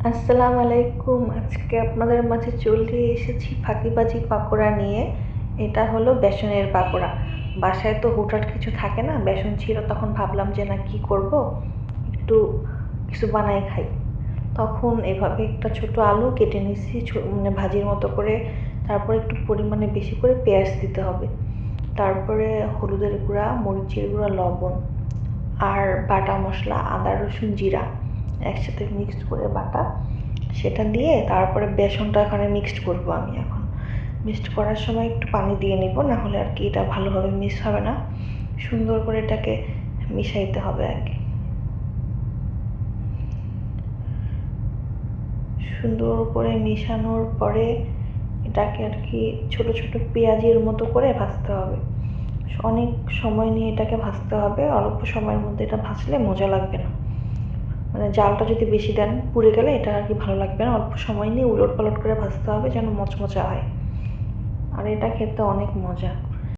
আসসালামু আলাইকুম। আজকে আপনাদের মাঝে চলে এসেছি ফাঁকিবাজি পাকোড়া নিয়ে। এটা হলো বেসনের পাকোড়া। বাসায় তো হুটহাট কিছু থাকে না, বেসন ছিল, তখন ভাবলাম যে না কি করব, একটু কিছু বানাই খাই। তখন এভাবে একটা ছোট আলু কেটে নিয়েছি, মানে ভাজির মতো করে। তারপরে একটু পরিমাণে বেশি করে পেঁয়াজ দিতে হবে। তারপরে হলুদের গুঁড়া, মরিচের গুঁড়া, লবণ আর বাটা মশলা আদা রসুন জিরা একসাথে মিক্সড করে বাটা, সেটা দিয়ে তারপরে বেসনটা এখানে মিক্সড করব। আমি এখন মিক্সড করার সময় একটু পানি দিয়ে নিব, না হলে আর কি এটা ভালোভাবে মিক্স হবে না। সুন্দর করে এটাকে মিশাইতে হবে আর কি। সুন্দর করে মিশানোর পরে এটাকে আর কি ছোট ছোট পেঁয়াজের মতো করে ভাজতে হবে। অনেক সময় নিয়ে এটাকে ভাজতে হবে, অল্প সময়ের মধ্যে এটা ভাজলে মজা লাগবে না। মানে জালটা যদি বেশি দেন পুড়ে গেলে এটা আর কি ভালো লাগবে না। অল্প সময় নিয়ে উলট পালট করে ভাজতে হবে যেন মচমচা হয়, আর এটা খেতে অনেক মজা।